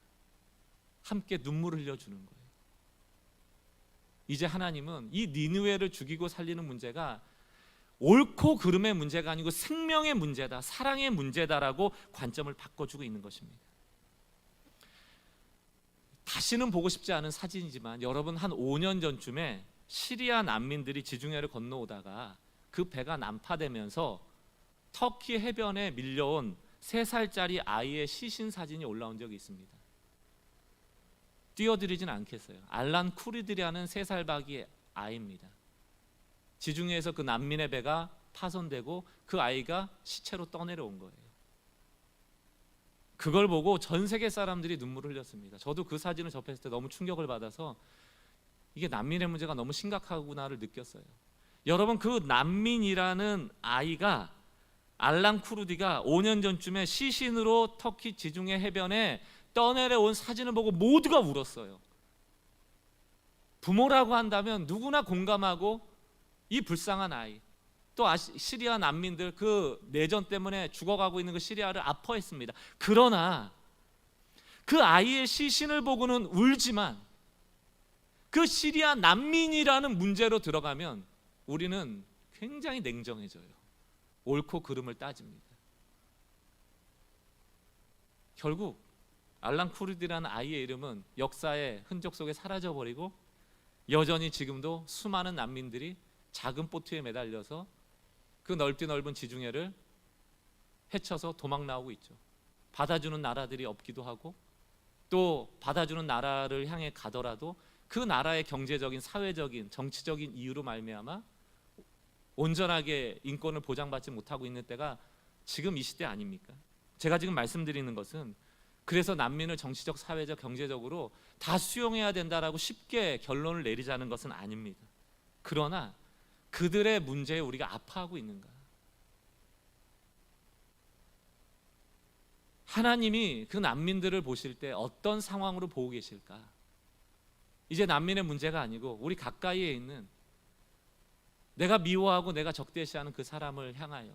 Speaker 1: 함께 눈물을 흘려 주는 거예요. 이제 하나님은 이 니느웨를 죽이고 살리는 문제가 옳고 그름의 문제가 아니고 생명의 문제다, 사랑의 문제다라고 관점을 바꿔주고 있는 것입니다. 다시는 보고 싶지 않은 사진이지만 여러분, 한 5년 전쯤에 시리아 난민들이 지중해를 건너오다가 그 배가 난파되면서 터키 해변에 밀려온 3살짜리 아이의 시신 사진이 올라온 적이 있습니다. 띄워드리진 않겠어요. 알란 쿠리드라는 3살박이 아이입니다. 지중해에서 그 난민의 배가 파손되고 그 아이가 시체로 떠내려온 거예요. 그걸 보고 전 세계 사람들이 눈물을 흘렸습니다. 저도 그 사진을 접했을 때 너무 충격을 받아서 이게 난민의 문제가 너무 심각하구나를 느꼈어요. 여러분, 그 난민이라는 아이가, 알란 쿠르디가 5년 전쯤에 시신으로 터키 지중해 해변에 떠내려온 사진을 보고 모두가 울었어요. 부모라고 한다면 누구나 공감하고 이 불쌍한 아이, 또 시리아 난민들, 그 내전 때문에 죽어가고 있는 그 시리아를 아파했습니다. 그러나 그 아이의 시신을 보고는 울지만 그 시리아 난민이라는 문제로 들어가면 우리는 굉장히 냉정해져요. 옳고 그름을 따집니다. 결국 알란 쿠르디라는 아이의 이름은 역사의 흔적 속에 사라져버리고 여전히 지금도 수많은 난민들이 작은 보트에 매달려서 그 넓은 지중해를 헤쳐서 도망 나오고 있죠. 받아주는 나라들이 없기도 하고, 또 받아주는 나라를 향해 가더라도 그 나라의 경제적인, 사회적인, 정치적인 이유로 말미암아 온전하게 인권을 보장받지 못하고 있는 때가 지금 이 시대 아닙니까? 제가 지금 말씀드리는 것은 그래서 난민을 정치적, 사회적, 경제적으로 다 수용해야 된다라고 쉽게 결론을 내리자는 것은 아닙니다. 그러나 그들의 문제에 우리가 아파하고 있는가? 하나님이 그 난민들을 보실 때 어떤 상황으로 보고 계실까? 이제 난민의 문제가 아니고 우리 가까이에 있는, 내가 미워하고 내가 적대시하는 그 사람을 향하여,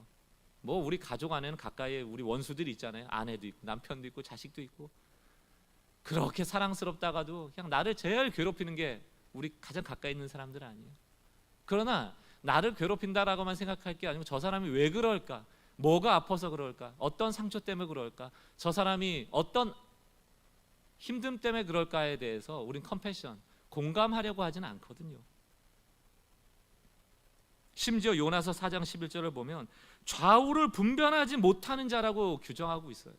Speaker 1: 뭐 우리 가족 안에는 가까이에 우리 원수들이 있잖아요. 아내도 있고 남편도 있고 자식도 있고, 그렇게 사랑스럽다가도 그냥 나를 제일 괴롭히는 게 우리 가장 가까이 있는 사람들 아니에요. 그러나 나를 괴롭힌다라고만 생각할 게 아니고 저 사람이 왜 그럴까? 뭐가 아파서 그럴까? 어떤 상처 때문에 그럴까? 저 사람이 어떤 힘듦 때문에 그럴까에 대해서 우린 컴패션, 공감하려고 하지는 않거든요. 심지어 요나서 4장 11절을 보면 좌우를 분별하지 못하는 자라고 규정하고 있어요.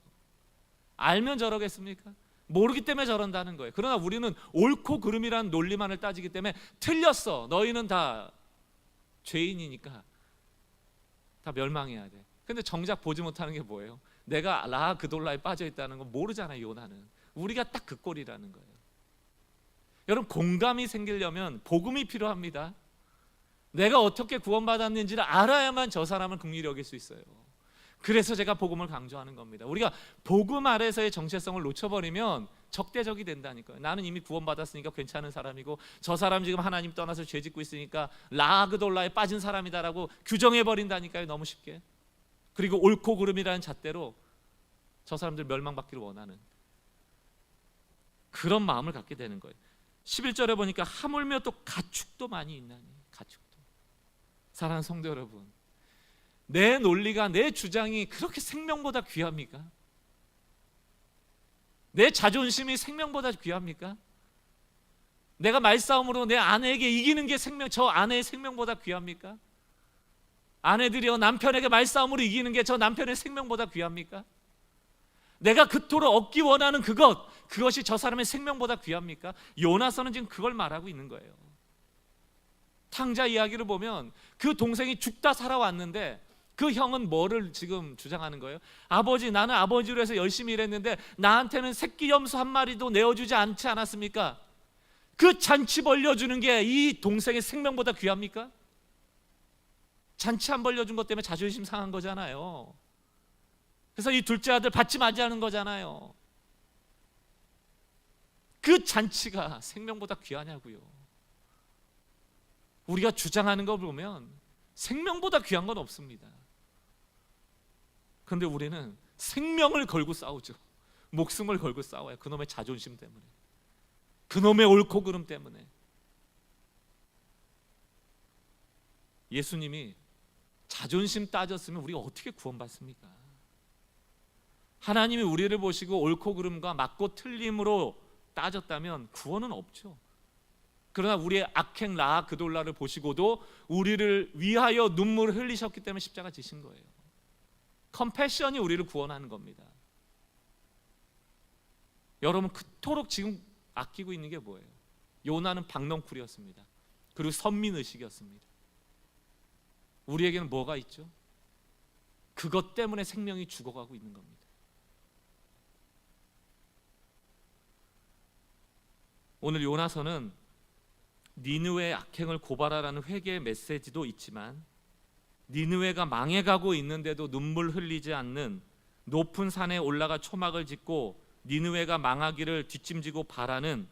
Speaker 1: 알면 저러겠습니까? 모르기 때문에 저런다는 거예요. 그러나 우리는 옳고 그름이라는 논리만을 따지기 때문에 틀렸어, 너희는 다 죄인이니까 다 멸망해야 돼. 근데 정작 보지 못하는 게 뭐예요? 내가 라하 그돌라에 빠져 있다는 거 모르잖아요. 요나는. 우리가 딱 그 꼴이라는 거예요. 여러분, 공감이 생기려면 복음이 필요합니다. 내가 어떻게 구원받았는지를 알아야만 저 사람을 긍휼히 여길 수 있어요. 그래서 제가 복음을 강조하는 겁니다. 우리가 복음 아래서의 정체성을 놓쳐버리면 적대적이 된다니까요. 나는 이미 구원받았으니까 괜찮은 사람이고 저 사람 지금 하나님 떠나서 죄 짓고 있으니까 라그돌라에 빠진 사람이다라고 규정해버린다니까요. 너무 쉽게. 그리고 옳고 그름이라는 잣대로 저 사람들 멸망받기를 원하는 그런 마음을 갖게 되는 거예요. 11절에 보니까 하물며 또 가축도 많이 있나니. 가축도. 사랑하는 성도 여러분, 내 논리가, 내 주장이 그렇게 생명보다 귀합니까? 내 자존심이 생명보다 귀합니까? 내가 말싸움으로 내 아내에게 이기는 게 저 아내의 생명보다 귀합니까? 아내들이여, 남편에게 말싸움으로 이기는 게 저 남편의 생명보다 귀합니까? 내가 그토록 얻기 원하는 그것이 저 사람의 생명보다 귀합니까? 요나서는 지금 그걸 말하고 있는 거예요. 탕자 이야기를 보면 그 동생이 죽다 살아왔는데 그 형은 뭐를 지금 주장하는 거예요? 아버지, 나는 아버지로 해서 열심히 일했는데 나한테는 새끼 염소 한 마리도 내어주지 않지 않았습니까? 그 잔치 벌려주는 게 이 동생의 생명보다 귀합니까? 잔치 안 벌려준 것 때문에 자존심 상한 거잖아요. 그래서 이 둘째 아들 받지 마자는 거잖아요. 그 잔치가 생명보다 귀하냐고요. 우리가 주장하는 걸 보면 생명보다 귀한 건 없습니다. 그런데 우리는 생명을 걸고 싸우죠. 목숨을 걸고 싸워요. 그놈의 자존심 때문에, 그놈의 옳고 그름 때문에. 예수님이 자존심 따졌으면 우리가 어떻게 구원받습니까? 하나님이 우리를 보시고 옳고 그름과 맞고 틀림으로 따졌다면 구원은 없죠. 그러나 우리의 악행 라아 그돌라를 보시고도 우리를 위하여 눈물을 흘리셨기 때문에 십자가 지신 거예요. 컴패션이 우리를 구원하는 겁니다. 여러분, 그토록 지금 아끼고 있는 게 뭐예요? 요나는 박넝쿨이었습니다. 그리고 선민의식이었습니다. 우리에게는 뭐가 있죠? 그것 때문에 생명이 죽어가고 있는 겁니다. 오늘 요나서는 니느웨의 악행을 고발하라는 회개의 메시지도 있지만, 니느웨가 망해가고 있는데도 눈물 흘리지 않는 높은 산에 올라가 초막을 짓고 니느웨가 망하기를 뒷짐지고 바라는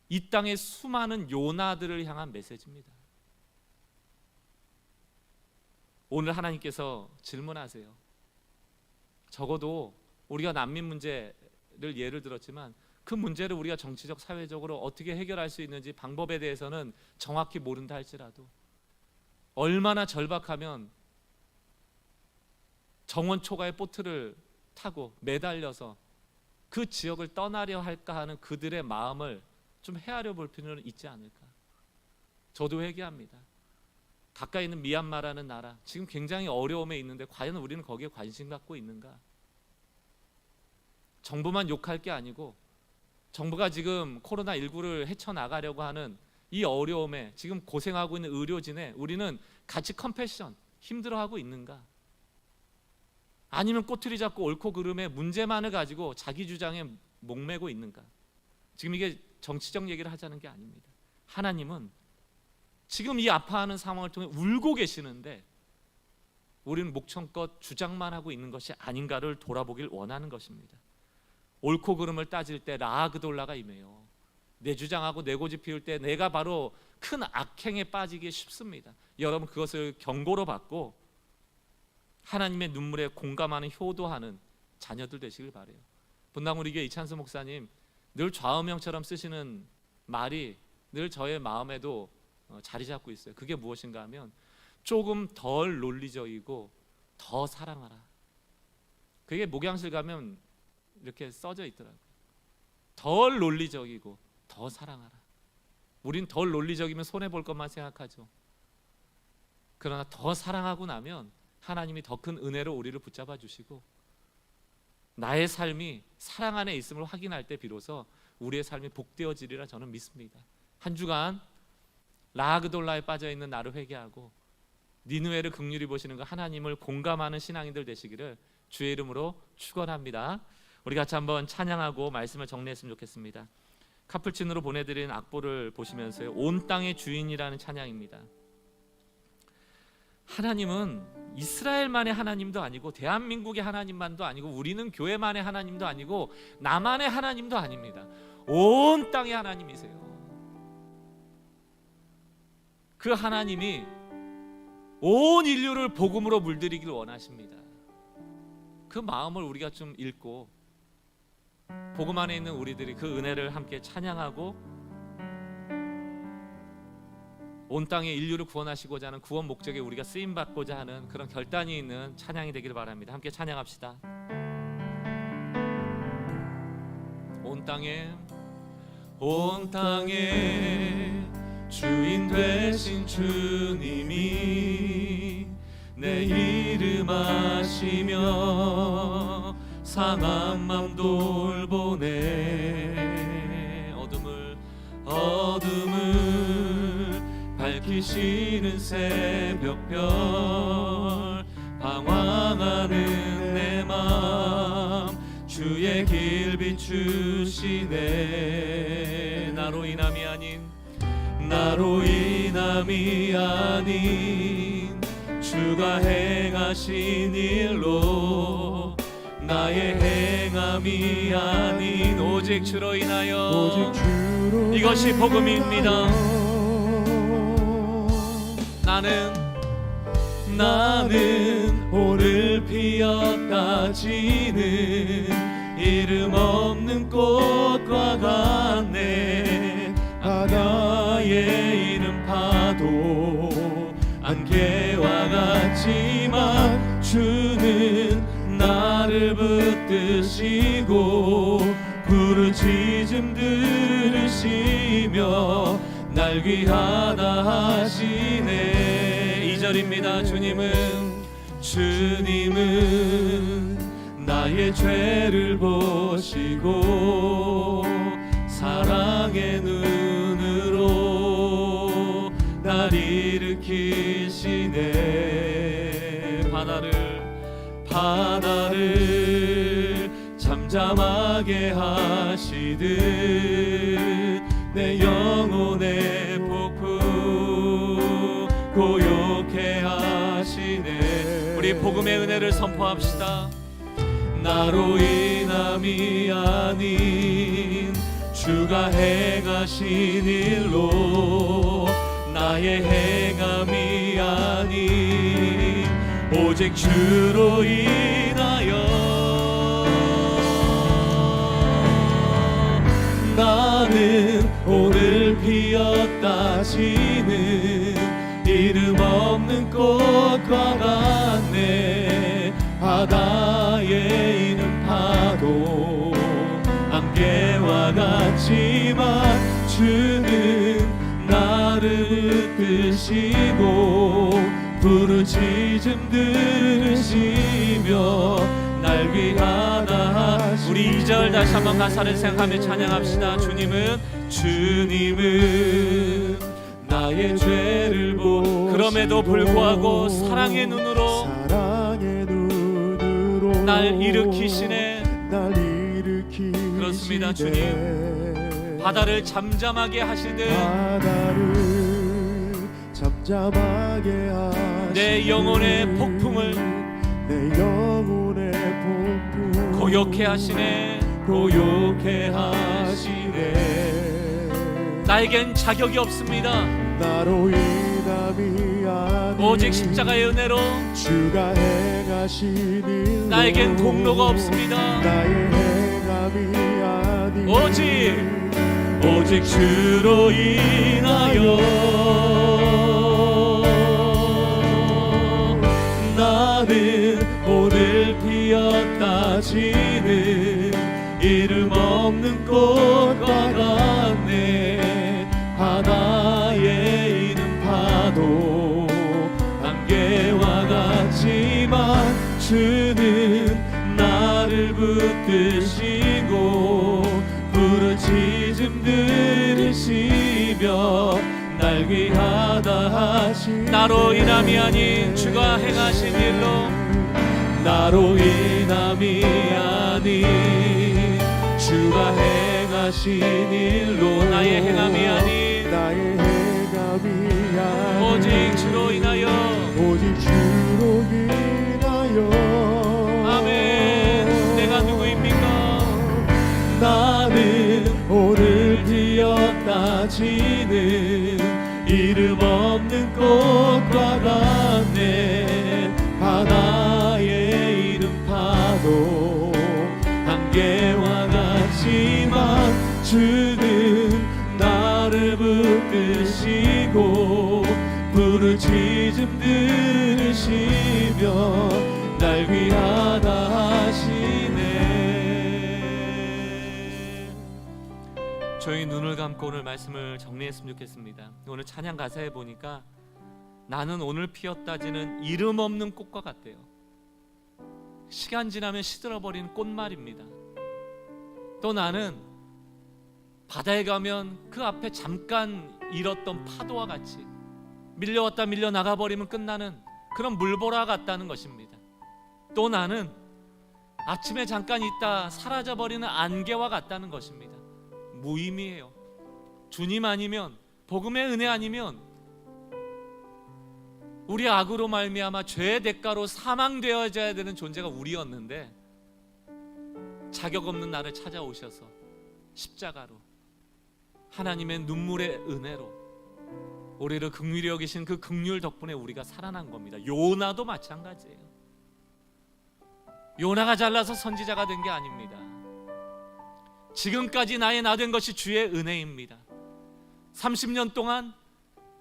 Speaker 1: 이 땅의 수많은 요나들을 향한 메시지입니다. 오늘 하나님께서 질문하세요. 적어도 우리가 난민 문제를 예를 들었지만 그 문제를 우리가 정치적 사회적으로 어떻게 해결할 수 있는지 방법에 대해서는 정확히 모른다 할지라도 얼마나 절박하면 정원 초가의 보트를 타고 매달려서 그 지역을 떠나려 할까 하는 그들의 마음을 좀 헤아려 볼 필요는 있지 않을까. 저도 회개합니다. 가까이 있는 미얀마라는 나라, 지금 굉장히 어려움에 있는데 과연 우리는 거기에 관심 갖고 있는가? 정부만 욕할 게 아니고 정부가 지금 코로나19를 헤쳐나가려고 하는 이 어려움에 지금 고생하고 있는 의료진에 우리는 같이 컴패션, 힘들어하고 있는가? 아니면 꼬투리 잡고 옳고 그름의 문제만을 가지고 자기 주장에 목매고 있는가? 지금 이게 정치적 얘기를 하자는 게 아닙니다. 하나님은 지금 이 아파하는 상황을 통해 울고 계시는데 우리는 목청껏 주장만 하고 있는 것이 아닌가를 돌아보길 원하는 것입니다. 옳고 그름을 따질 때 라아 그돌라가 임해요. 내 주장하고 내 고집 피울 때 내가 바로 큰 악행에 빠지기 쉽습니다. 여러분, 그것을 경고로 받고 하나님의 눈물에 공감하는, 효도하는 자녀들 되시길 바라요. 분당 우리 교회 이찬수 목사님 늘 좌우명처럼 쓰시는 말이 늘 저의 마음에도 자리 잡고 있어요. 그게 무엇인가 하면 조금 덜 논리적이고 더 사랑하라. 그게 목양실 가면 이렇게 써져 있더라고요. 덜 논리적이고 더 사랑하라. 우린 덜 논리적이면 손해볼 것만 생각하죠. 그러나 더 사랑하고 나면 하나님이 더 큰 은혜로 우리를 붙잡아 주시고 나의 삶이 사랑 안에 있음을 확인할 때 비로소 우리의 삶이 복되어지리라 저는 믿습니다. 한 주간 라아 그돌라에 빠져있는 나를 회개하고 니느웨를 긍휼히 보시는 그 하나님을 공감하는 신앙인들 되시기를 주의 이름으로 축원합니다. 우리 같이 한번 찬양하고 말씀을 정리했으면 좋겠습니다. 카풀친으로 보내드린 악보를 보시면서요, 온 땅의 주인이라는 찬양입니다. 하나님은 이스라엘만의 하나님도 아니고 대한민국의 하나님만도 아니고 우리는 교회만의 하나님도 아니고 나만의 하나님도 아닙니다. 온 땅의 하나님이세요. 그 하나님이 온 인류를 복음으로 물들이길 원하십니다. 그 마음을 우리가 좀 읽고 복음 안에 있는 우리들이 그 은혜를 함께 찬양하고 온 땅의 인류를 구원하시고자 하는 구원 목적에 우리가 쓰임받고자 하는 그런 결단이 있는 찬양이 되기를 바랍니다. 함께 찬양합시다. 온 땅에 주인 되신 주님이 내 이름 아시며 상한 맘 돌보네. 어둠을 밝히시는 새벽별 방황하는 내 맘 주의 길 비추시네. 나로 인함이 아닌 주가 행하신 일로 나의 행함이 아닌 오직 주로 인하여 이것이 복음입니다. 나는 오늘 오늘 피었다 지는 이름 없는 꽃과 같네. 바다의 이름 파도 안개와 같지만 주는 나를 붙드시고 부르짖음 들으시며 날 귀하다 하시네. 2절입니다. 주님은 나의 죄를 보시고 사랑의 눈으로 날 일으키시네. 바다를 잠잠하게 하시듯 내 영혼의 폭풍 고요케 하시네. 우리 복음의 은혜를 선포합시다. 나로 인함이 아닌 주가 행하신 일로 나의 행함이 아닌 오직 주로 인하여 나는 오늘 피었다 지는 이름 없는 꽃과 같네. 바다의 이름 파도 안개와 같지만 주는 나를 붙드시고 부르짖음 들으시며 날 귀하다 하시네. 우리 2절 다시 한번 가사를 생각하며 찬양합시다. 주님은 나의 죄를 보시고 그럼에도 불구하고 사랑의 눈으로 날 일으키시네. 그렇습니다. 주님 바다를 잠잠하게 하시듯 내 영혼의 폭풍을 고요케 하시네. 나에겐 자격이 없습니다.
Speaker 2: 나로 인함이 아닌
Speaker 1: 오직 십자가의 은혜로
Speaker 2: 주가 행하신 일로
Speaker 1: 나에겐 공로가 없습니다.
Speaker 2: 나의 행함이 아닌
Speaker 1: 오직 주로 인하여 나는 오늘 피었다 지는 이름 없는 꽃과 같네. 바다의 이름 파도 안개와 같지만 주는 나를 붙드시고 부르짖음 들으시며 날 귀하다 하시네. 나로 인함이 아닌 주가 행하신 일로 나로 인함이 아닌 주가 행하신 일로 나의 행함이 아닌 오직 주로 인하여 아멘. 내가 누구입니까? 나는 오늘 피었다 지는 이름 없는 꽃과 같네. 바다의 이름 파도 안개와 같지만 주는 나를 붙드시고 부르짖음 들으시며 날 귀하다 하시네. 저희 눈을 감고 오늘 말씀을 정리했으면 좋겠습니다. 오늘 찬양 가사에 보니까 나는 오늘 피었다지는 이름 없는 꽃과 같대요. 시간 지나면 시들어버리는 꽃말입니다. 또 나는 바다에 가면 그 앞에 잠깐 잃었던 파도와 같이 밀려왔다 밀려나가 버리면 끝나는 그런 물보라 같다는 것입니다. 또 나는 아침에 잠깐 있다 사라져버리는 안개와 같다는 것입니다. 무의미해요. 주님 아니면, 복음의 은혜 아니면 우리 악으로 말미암아 죄의 대가로 사망되어져야 되는 존재가 우리였는데 자격 없는 나를 찾아오셔서 십자가로 하나님의 눈물의 은혜로 우리를 긍휼히 여기신 그 긍휼 덕분에 우리가 살아난 겁니다. 요나도 마찬가지예요. 요나가 잘나서 선지자가 된 게 아닙니다. 지금까지 나의 나 된 것이 주의 은혜입니다. 30년 동안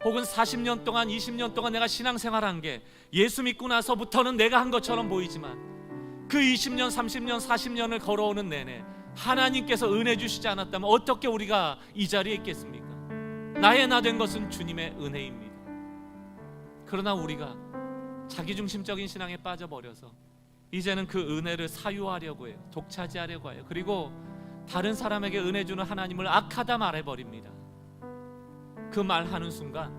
Speaker 1: 혹은 40년 동안 20년 동안 내가 신앙생활한 게 예수 믿고 나서부터는 내가 한 것처럼 보이지만 그 20년 30년 40년을 걸어오는 내내 하나님께서 은혜 주시지 않았다면 어떻게 우리가 이 자리에 있겠습니까? 나의 나 된 것은 주님의 은혜입니다. 그러나 우리가 자기중심적인 신앙에 빠져버려서 이제는 그 은혜를 사유하려고 해요. 독차지하려고 해요. 그리고 다른 사람에게 은혜 주는 하나님을 악하다 말해버립니다. 그 말하는 순간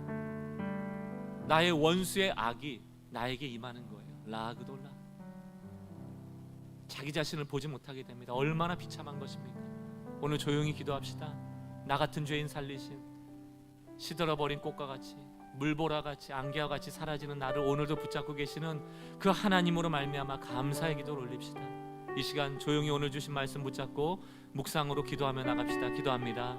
Speaker 1: 나의 원수의 악이 나에게 임하는 거예요. 라그돌라. 자기 자신을 보지 못하게 됩니다. 얼마나 비참한 것입니까? 오늘 조용히 기도합시다. 나 같은 죄인 살리신, 시들어버린 꽃과 같이, 물보라 같이, 안개와 같이 사라지는 나를 오늘도 붙잡고 계시는 그 하나님으로 말미암아 감사의 기도를 올립시다. 이 시간 조용히 오늘 주신 말씀 붙잡고 묵상으로 기도하며 나갑시다. 기도합니다.